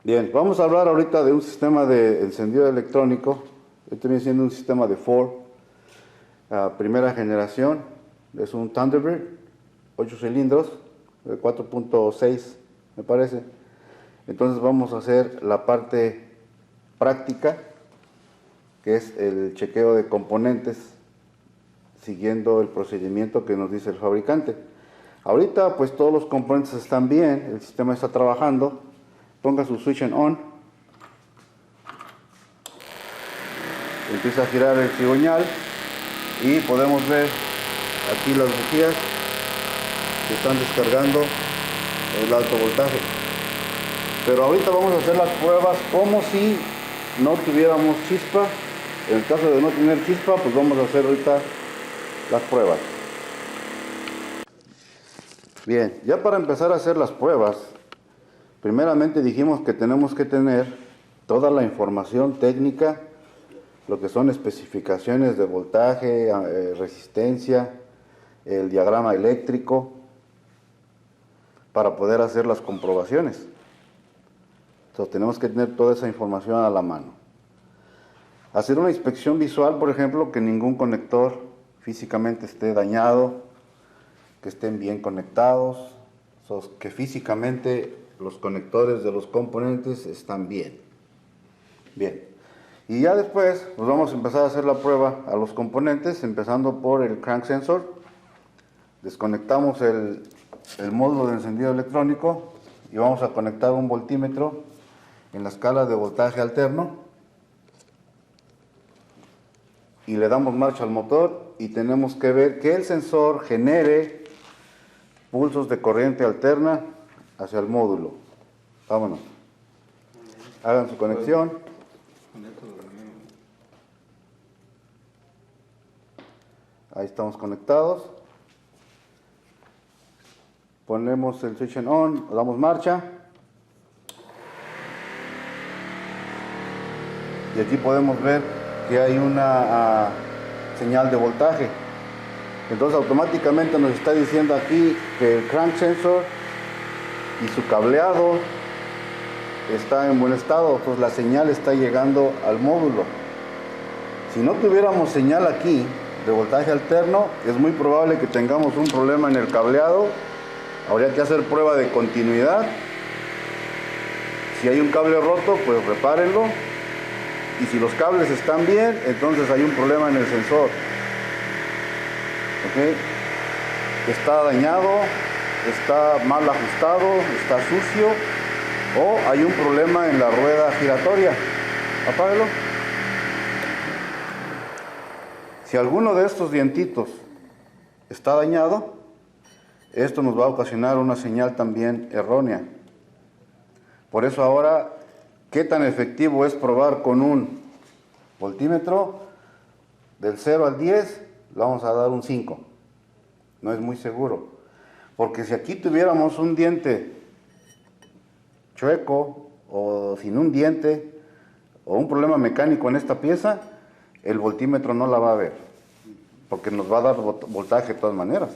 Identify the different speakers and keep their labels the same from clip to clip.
Speaker 1: Bien, vamos a hablar ahorita de un sistema de encendido electrónico. Este viene siendo un sistema de Ford, primera generación. Es un Thunderbird, 8 cilindros, de 4.6 me parece. Entonces vamos a hacer la parte práctica, que es el chequeo de componentes, siguiendo el procedimiento que nos dice el fabricante. Ahorita pues todos los componentes están bien, el sistema está trabajando. Ponga su switch en on. Empieza a girar el cigüeñal y podemos ver aquí las bujías que están descargando el alto voltaje. Pero ahorita vamos a hacer las pruebas como si no tuviéramos chispa. En el caso de no tener chispa, pues vamos a hacer ahorita las pruebas. Bien, ya para empezar a hacer las pruebas, primeramente dijimos que tenemos que tener toda la información técnica, lo que son especificaciones de voltaje, resistencia, el diagrama eléctrico, para poder hacer las comprobaciones. Entonces tenemos que tener toda esa información a la mano. Hacer una inspección visual, por ejemplo, que ningún conector físicamente esté dañado, que estén bien conectados, que físicamente los conectores de los componentes están bien. Bien. Y ya después pues vamos a empezar a hacer la prueba a los componentes, empezando por el crank sensor. Desconectamos el módulo de encendido electrónico y vamos a conectar un voltímetro en la escala de voltaje alterno. Y le damos marcha al motor y tenemos que ver que el sensor genere pulsos de corriente alterna hacia el módulo. Vámonos. Hagan su conexión. Ahí estamos conectados. Ponemos el switch en on, damos marcha. Y aquí podemos ver que hay una señal de voltaje. Entonces automáticamente nos está diciendo aquí que el crank sensor y su cableado está en buen estado, entonces la señal está llegando al módulo. Si no tuviéramos señal aquí de voltaje alterno, es muy probable que tengamos un problema en el cableado. Habría que hacer prueba de continuidad. Si hay un cable roto, pues repárenlo. Y si los cables están bien, entonces hay un problema en el sensor. ¿Okay? Está dañado, está mal ajustado, está sucio, o hay un problema en la rueda giratoria. Apáguelo. Si alguno de estos dientitos está dañado, esto nos va a ocasionar una señal también errónea. Por eso ahora, ¿qué tan efectivo es probar con un voltímetro? Del 0 al 10, le vamos a dar un 5. No es muy seguro. Porque si aquí tuviéramos un diente chueco o sin un diente o un problema mecánico en esta pieza, el voltímetro no la va a ver. Porque nos va a dar voltaje de todas maneras.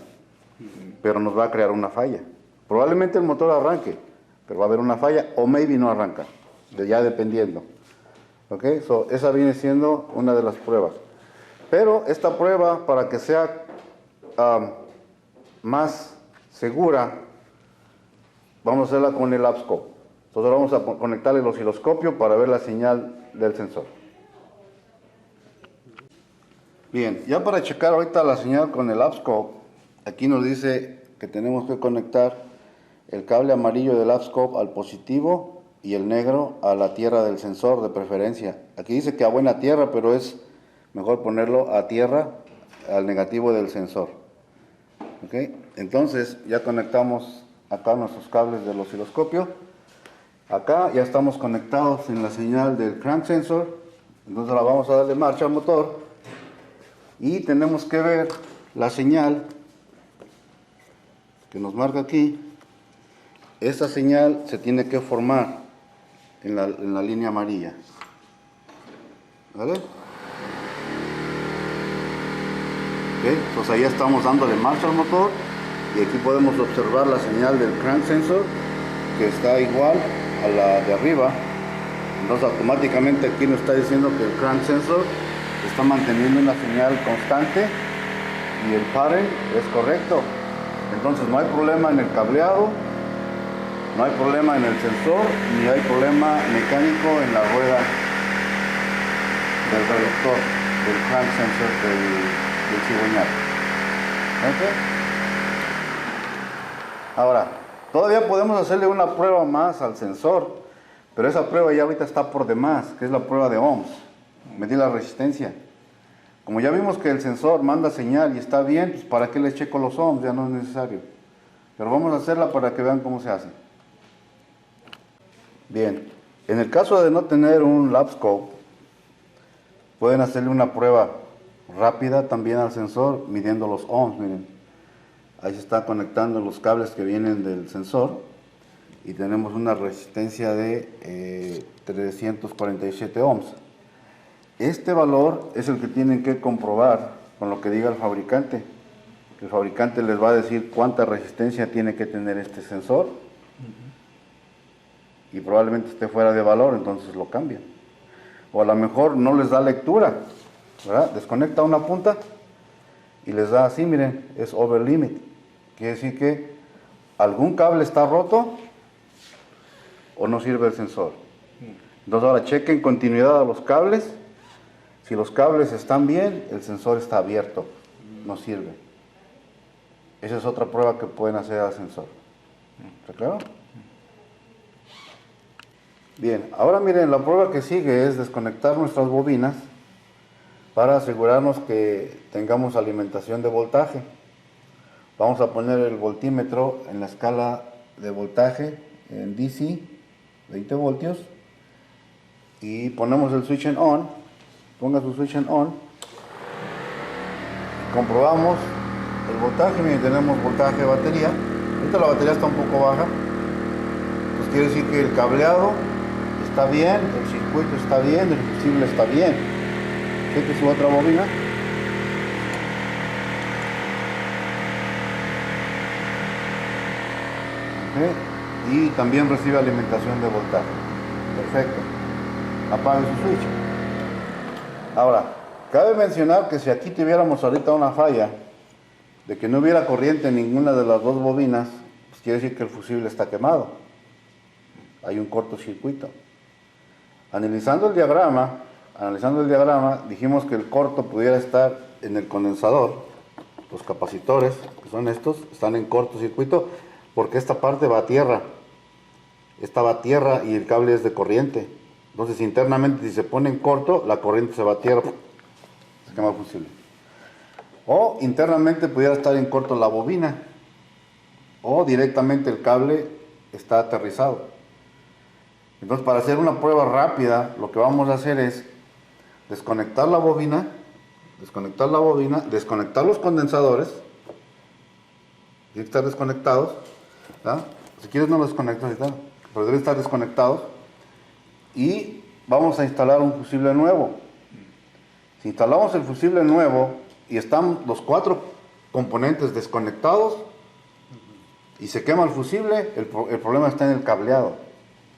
Speaker 1: Pero nos va a crear una falla. Probablemente el motor arranque, pero va a haber una falla o maybe no arranca. Ya dependiendo. ¿Okay? Esa viene siendo una de las pruebas. Pero esta prueba, para que sea más segura, vamos a hacerla con el APSCOPE. Entonces vamos a conectar el osciloscopio para ver la señal del sensor. Bien, ya para checar ahorita la señal con el APSCOPE, aquí nos dice que tenemos que conectar el cable amarillo del APSCOPE al positivo y el negro a la tierra del sensor de preferencia. Aquí dice que a buena tierra, pero es mejor ponerlo a tierra, al negativo del sensor. ¿Okay? Entonces ya conectamos acá nuestros cables del osciloscopio. Acá ya estamos conectados en la señal del crank sensor. Entonces ahora vamos a darle marcha al motor y tenemos que ver la señal que nos marca aquí. Esta señal se tiene que formar en la línea amarilla. ¿Vale? Okay, pues ahí estamos dándole marcha al motor y aquí podemos observar la señal del crank sensor, que está igual a la de arriba, entonces automáticamente aquí nos está diciendo que el crank sensor está manteniendo una señal constante y el pattern es correcto. Entonces no hay problema en el cableado, no hay problema en el sensor, ni hay problema mecánico en la rueda del reductor, del crank sensor del cigüeñal. ¿Okay? Ahora, todavía podemos hacerle una prueba más al sensor, pero esa prueba ya ahorita está por demás, que es la prueba de ohms, medir la resistencia. Como ya vimos que el sensor manda señal y está bien, pues ¿para qué le checo los ohms? Ya no es necesario. Pero vamos a hacerla para que vean cómo se hace. Bien, en el caso de no tener un lap scope, pueden hacerle una prueba rápida también al sensor midiendo los ohms. Miren, ahí se están conectando los cables que vienen del sensor y tenemos una resistencia de 347 ohms. Este valor es el que tienen que comprobar con lo que diga el fabricante. El fabricante les va a decir cuánta resistencia tiene que tener este sensor y probablemente esté fuera de valor, entonces lo cambian. O a lo mejor no les da lectura, ¿verdad? Desconecta una punta y les da así, miren, es over limit. Quiere decir que algún cable está roto o no sirve el sensor. Entonces ahora chequen continuidad a los cables. Si los cables están bien, el sensor está abierto, no sirve. Esa es otra prueba que pueden hacer al sensor. ¿Está claro? Bien, ahora miren, la prueba que sigue es desconectar nuestras bobinas para asegurarnos que tengamos alimentación de voltaje. Vamos a poner el voltímetro en la escala de voltaje en DC, 20 voltios, y ponemos el switch en on. Ponga su switch en on. Comprobamos el voltaje. Miren, tenemos voltaje de batería. Ahorita la batería está un poco baja. Pues quiere decir que el cableado está bien, el circuito está bien, el fusible está bien. Cheque su otra bobina. Okay. Y también recibe alimentación de voltaje. Perfecto. Apague su switch. Ahora, cabe mencionar que si aquí tuviéramos ahorita una falla de que no hubiera corriente en ninguna de las dos bobinas, pues quiere decir que el fusible está quemado. Hay un cortocircuito. Analizando el diagrama, dijimos que el corto pudiera estar en el condensador. Los capacitores, que son estos, están en cortocircuito porque esta parte va a tierra. Esta va a tierra y el cable es de corriente. Entonces internamente si se pone en corto, la corriente se va a tierra, se quema el fusible. O internamente pudiera estar en corto la bobina, o directamente el cable está aterrizado. Entonces para hacer una prueba rápida, lo que vamos a hacer es desconectar la bobina, desconectar los condensadores, tienen que estar desconectados, ¿verdad? Si quieres no los desconectas ahorita, pero deben estar desconectados. Y vamos a instalar un fusible nuevo. Si instalamos el fusible nuevo y están los 4 componentes desconectados y se quema el fusible, el problema está en el cableado.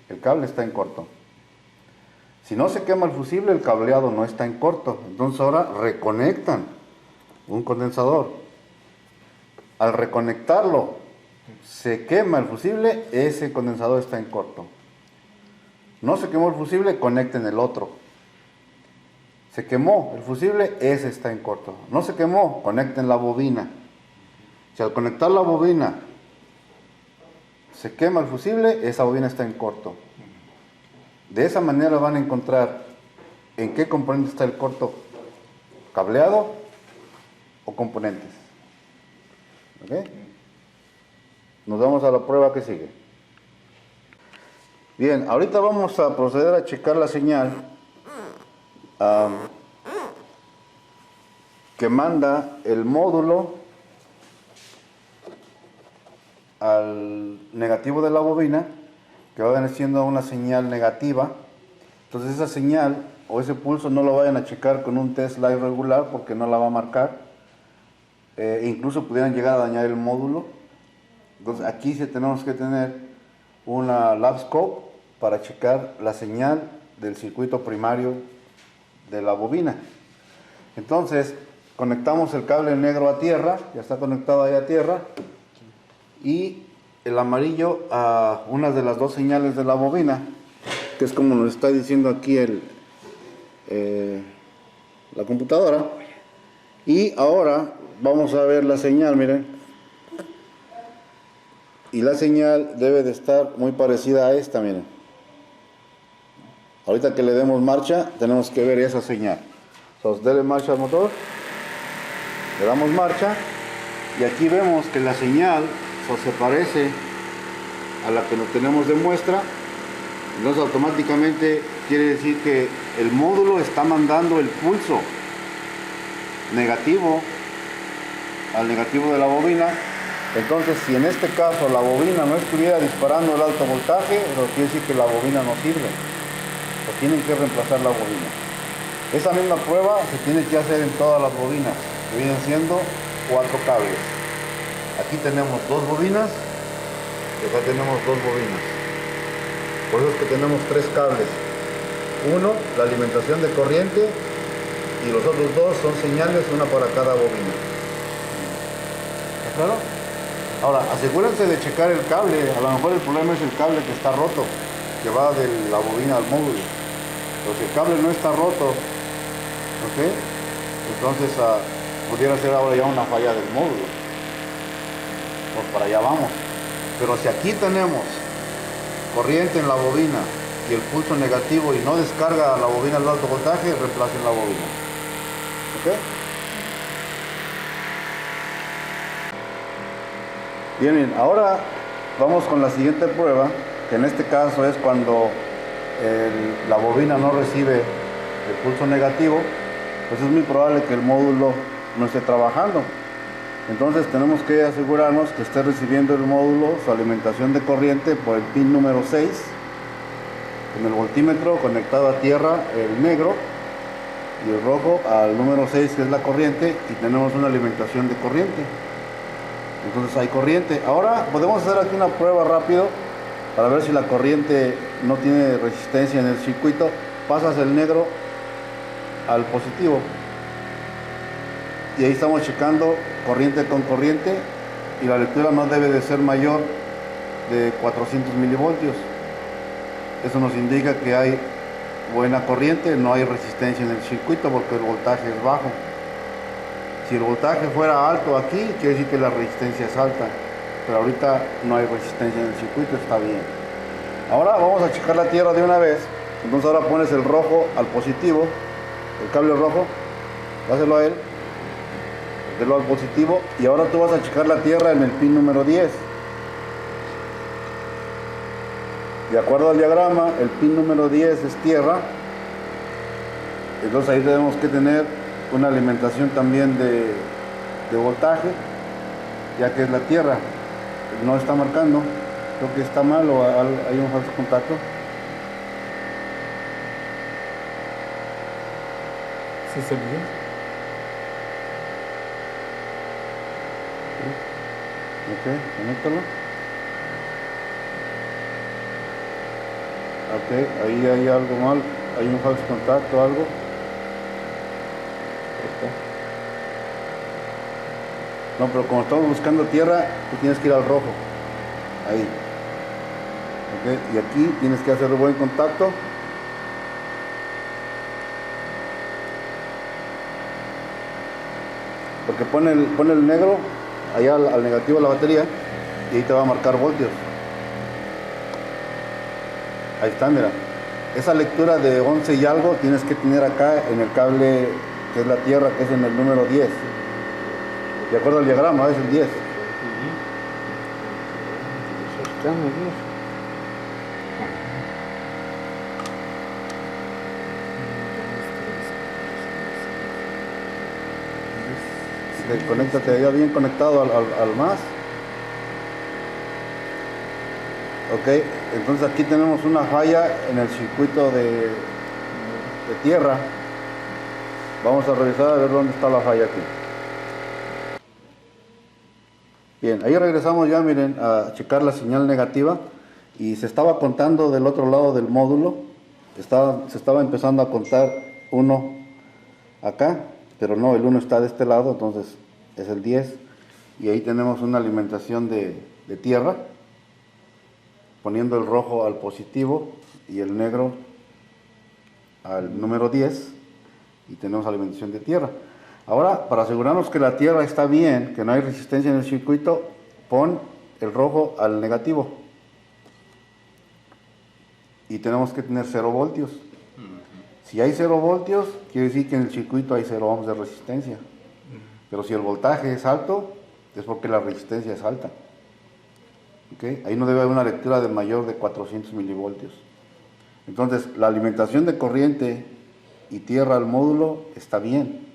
Speaker 1: El cable está en corto. Si no se quema el fusible, el cableado no está en corto. Entonces ahora reconectan un condensador. Al reconectarlo, se quema el fusible, ese condensador está en corto. No se quemó el fusible, conecten el otro. Se quemó el fusible, ese está en corto. No se quemó, conecten la bobina. Si al conectar la bobina se quema el fusible, esa bobina está en corto. De esa manera van a encontrar en qué componente está el corto, cableado o componentes. ¿Ok? Nos vamos a la prueba que sigue. Bien, ahorita vamos a proceder a checar la señal que manda el módulo al negativo de la bobina, que va a venir siendo una señal negativa. Entonces esa señal o ese pulso no lo vayan a checar con un test live regular porque no la va a marcar. Incluso pudieran llegar a dañar el módulo. Entonces aquí sí tenemos que tener una lab scope para checar la señal del circuito primario de la bobina. Entonces, conectamos el cable negro a tierra, ya está conectado ahí a tierra, y el amarillo a una de las dos señales de la bobina, que es como nos está diciendo aquí la computadora. Y ahora vamos a ver la señal, miren. Y la señal debe de estar muy parecida a esta, miren. Ahorita que le demos marcha, tenemos que ver esa señal. Entonces, dele marcha al motor. Le damos marcha. Y aquí vemos que la señal se parece a la que nos tenemos de muestra. Entonces, automáticamente quiere decir que el módulo está mandando el pulso negativo al negativo de la bobina. Entonces, si en este caso la bobina no estuviera disparando el alto voltaje, eso quiere decir que la bobina no sirve. Pues tienen que reemplazar la bobina. Esa misma prueba se tiene que hacer en todas las bobinas, que vienen siendo 4 cables. Aquí tenemos 2 bobinas y acá tenemos 2 bobinas. Por eso es que tenemos 3 cables. Uno, la alimentación de corriente, y los otros 2 son señales, una para cada bobina. ¿Está claro? Ahora, asegúrense de checar el cable. A lo mejor el problema es el cable que está roto, que va de la bobina al módulo. Pero si el cable no está roto, ¿ok? Entonces pudiera ser ahora ya una falla del módulo. Pues para allá vamos. Pero si aquí tenemos corriente en la bobina y el pulso negativo y no descarga la bobina al alto voltaje, reemplacen la bobina. ¿Ok? Bien, ahora vamos con la siguiente prueba, que en este caso es cuando la bobina no recibe el pulso negativo, pues es muy probable que el módulo no esté trabajando. Entonces tenemos que asegurarnos que esté recibiendo el módulo su alimentación de corriente por el pin número 6, en el voltímetro conectado a tierra, el negro, y el rojo al número 6, que es la corriente, y tenemos una alimentación de corriente. Entonces hay corriente. Ahora podemos hacer aquí una prueba rápido para ver si la corriente no tiene resistencia en el circuito. Pasas el negro al positivo y ahí estamos checando corriente con corriente, y la lectura no debe de ser mayor de 400 milivoltios. Eso nos indica que hay buena corriente, no hay resistencia en el circuito porque el voltaje es bajo. Si el voltaje fuera alto aquí, quiere decir que la resistencia es alta, pero ahorita no hay resistencia en el circuito, está bien. Ahora vamos a checar la tierra de una vez. Entonces ahora pones el rojo al positivo, el cable rojo, dáselo a él, dáselo al positivo, y ahora tú vas a checar la tierra en el pin número 10. De acuerdo al diagrama, el pin número 10 es tierra, entonces ahí tenemos que tener una alimentación también de voltaje, ya que es la tierra. No está marcando, creo que está mal o hay un falso contacto.
Speaker 2: ¿Sí se vio?
Speaker 1: Ok, conéctalo. Ok, ahí hay algo mal, hay un falso contacto, algo. No, pero como estamos buscando tierra, tú tienes que ir al rojo. Ahí. Ok, y aquí tienes que hacer buen contacto. Porque pone el negro allá al negativo de la batería y ahí te va a marcar voltios. Ahí está, mira. Esa lectura de 11 y algo tienes que tener acá en el cable que es la tierra, que es en el número 10. De acuerdo al diagrama, es el 10. Conéctate ya bien conectado al más. Ok, entonces aquí tenemos una falla en el circuito de tierra. Vamos a revisar a ver dónde está la falla aquí. Bien, ahí regresamos ya, miren, a checar la señal negativa. y se estaba contando del otro lado del módulo, se estaba empezando a contar 1 acá, pero no, el 1 está de este lado, entonces es el 10, y ahí tenemos una alimentación de tierra, poniendo el rojo al positivo y el negro al número 10, y tenemos alimentación de tierra. Ahora, para asegurarnos que la tierra está bien, que no hay resistencia en el circuito, pon el rojo al negativo. Y tenemos que tener 0 voltios. Si hay 0 voltios, quiere decir que en el circuito hay 0 ohms de resistencia. Pero si el voltaje es alto, es porque la resistencia es alta. ¿Okay? Ahí no debe haber una lectura de mayor de 400 milivoltios. Entonces, la alimentación de corriente y tierra al módulo está bien.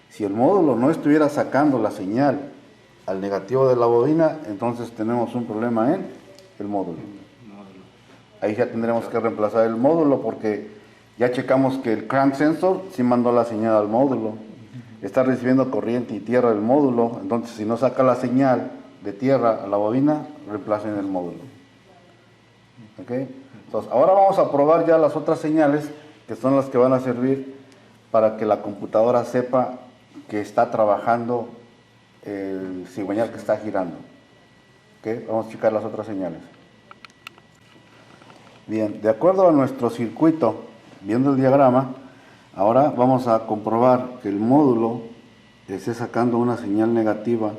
Speaker 1: Si el módulo no estuviera sacando la señal al negativo de la bobina, entonces tenemos un problema en el módulo. Ahí ya tendremos que reemplazar el módulo porque ya checamos que el crank sensor sí mandó la señal al módulo. Está recibiendo corriente y tierra del módulo, entonces si no saca la señal de tierra a la bobina, reemplacen el módulo. ¿Okay? Entonces, ahora vamos a probar ya las otras señales, que son las que van a servir para que la computadora sepa que está trabajando el cigüeñal que está girando. ¿Okay? Vamos a checar las otras señales. Bien, de acuerdo a nuestro circuito, viendo el diagrama, ahora vamos a comprobar que el módulo esté sacando una señal negativa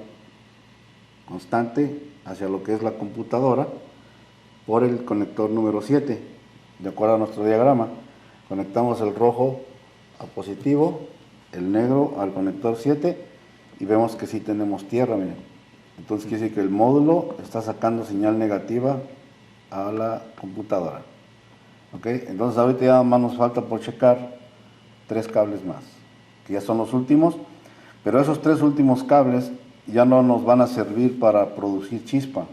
Speaker 1: constante hacia lo que es la computadora por el conector número 7. De acuerdo a nuestro diagrama, conectamos el rojo a positivo, el negro al conector 7 y vemos que sí tenemos tierra, miren. Entonces quiere decir que el módulo está sacando señal negativa a la computadora. ¿Ok? Entonces ahorita ya más nos falta por checar 3 cables más, que ya son los últimos, pero esos 3 últimos cables ya no nos van a servir para producir chispa,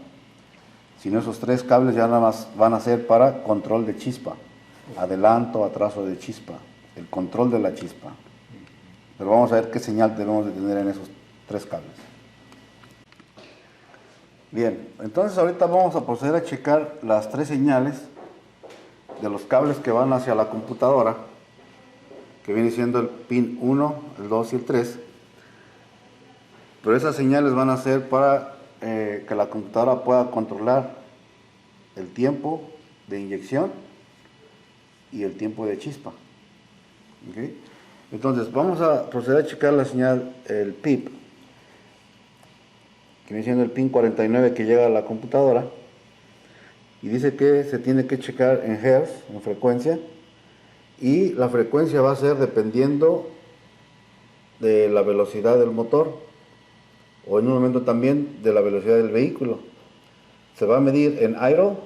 Speaker 1: sino esos 3 cables ya nada más van a ser para control de chispa, adelanto, atraso de chispa, el control de la chispa. Pero vamos a ver qué señal debemos de tener en esos 3 cables. Bien, entonces ahorita vamos a proceder a checar las 3 señales de los cables que van hacia la computadora, que viene siendo el pin 1, el 2 y el 3. Pero esas señales van a ser para que la computadora pueda controlar el tiempo de inyección y el tiempo de chispa. ¿Okay? Entonces vamos a proceder a checar la señal, el PIP, que viene siendo el pin 49 que llega a la computadora, y dice que se tiene que checar en hertz, en frecuencia, y la frecuencia va a ser dependiendo de la velocidad del motor, o en un momento también de la velocidad del vehículo. Se va a medir en idle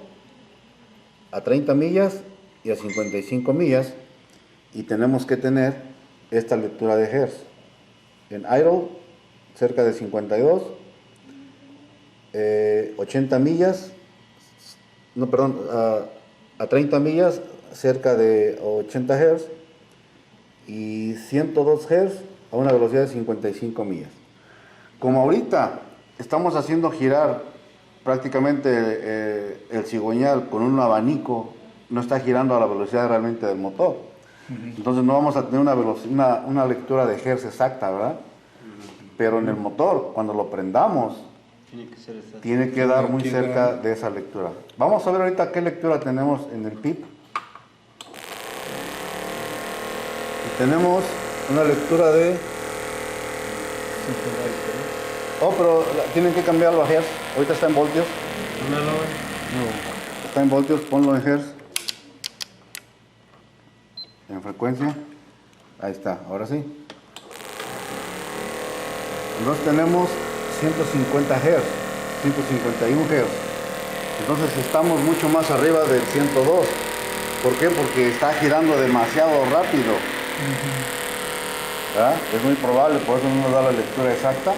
Speaker 1: a 30 millas y a 55 millas, y tenemos que tener esta lectura de hertz. En idle cerca de 52, 80 millas, no, perdón, a 30 millas cerca de 80 Hz y 102 Hz a una velocidad de 55 millas. Como ahorita estamos haciendo girar prácticamente el cigüeñal con un abanico, no está girando a la velocidad realmente del motor. Entonces no vamos a tener una lectura de hertz exacta, ¿verdad? Pero en el motor, cuando lo prendamos, tiene que dar muy cerca de esa lectura. Vamos a ver ahorita qué lectura tenemos en el PIP. Y tenemos una lectura de... Oh, pero tienen que cambiarlo a hertz. Ahorita está en voltios. Está en voltios, ponlo en hertz. En frecuencia. Ahí está, ahora sí. Entonces tenemos 150 Hz, 151 Hz. Entonces estamos mucho más arriba del 102. ¿Por qué? Porque está girando demasiado rápido. ¿Verdad? Es muy probable, por eso no nos da la lectura exacta.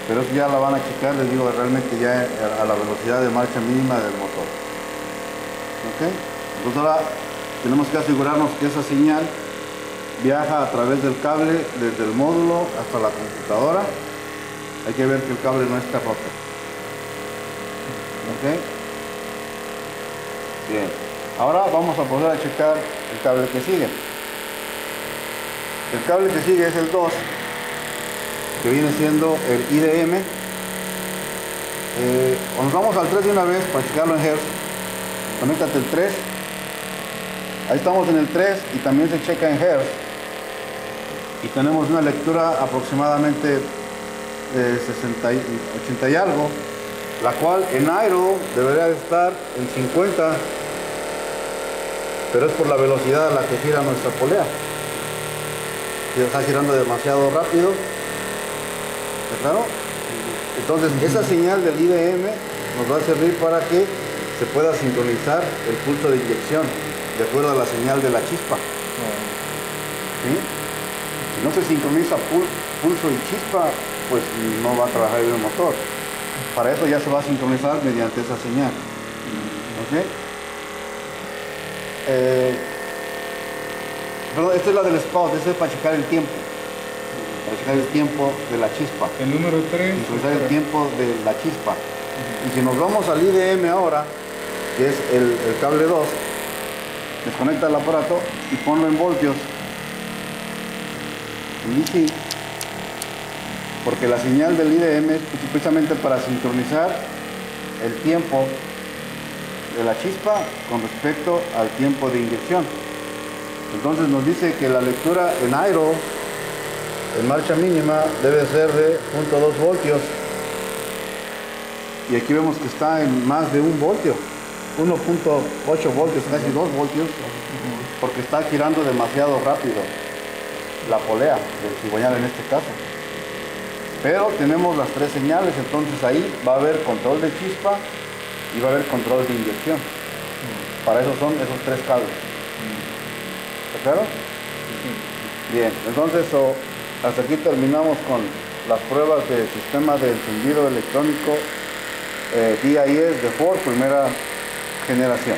Speaker 1: Pero eso ya la van a checar, les digo, realmente ya a la velocidad de marcha mínima del motor. ¿Ok? Entonces ahora tenemos que asegurarnos que esa señal viaja a través del cable desde el módulo hasta la computadora. Hay que ver que el cable no esté roto. ¿Ok? Bien. Ahora vamos a poder checar el cable que sigue. El cable que sigue es el 2, que viene siendo el IDM. Nos vamos al 3 de una vez para checarlo en Hertz. Conéctate el 3. Ahí estamos en el 3 y también se checa en Hertz. Y tenemos una lectura aproximadamente de 80 y algo, la cual en aero debería de estar en 50, pero es por la velocidad a la que gira nuestra polea. Si está girando demasiado rápido, ¿está claro? Entonces esa señal del IDM nos va a servir para que se pueda sincronizar el pulso de inyección de acuerdo a la señal de la chispa. ¿Sí? Si no se sincroniza pulso y chispa, pues no va a trabajar bien el motor. Para eso ya se va a sincronizar mediante esa señal. ¿Ok? Perdón, esta es la del spot, esta es para checar el tiempo. Para checar el tiempo de la chispa.
Speaker 2: El número 3.
Speaker 1: Sincronizar el tiempo de la chispa. Y si nos vamos al IDM ahora, que es el cable 2, desconecta el aparato y ponlo en voltios. En DC. Porque la señal del IDM es precisamente para sincronizar el tiempo de la chispa con respecto al tiempo de inyección. Entonces nos dice que la lectura en aero, en marcha mínima, debe ser de 0.2 voltios. Y aquí vemos que está en más de 1 voltio, 1.8 voltios, casi 2 voltios, porque está girando demasiado rápido la polea del cigüeñal en este caso. Pero tenemos las 3 señales, entonces ahí va a haber control de chispa y va a haber control de inyección. Para eso son esos 3 cables. ¿Está claro? Bien, entonces hasta aquí terminamos con las pruebas del sistema de encendido electrónico DIS de Ford, primera generación.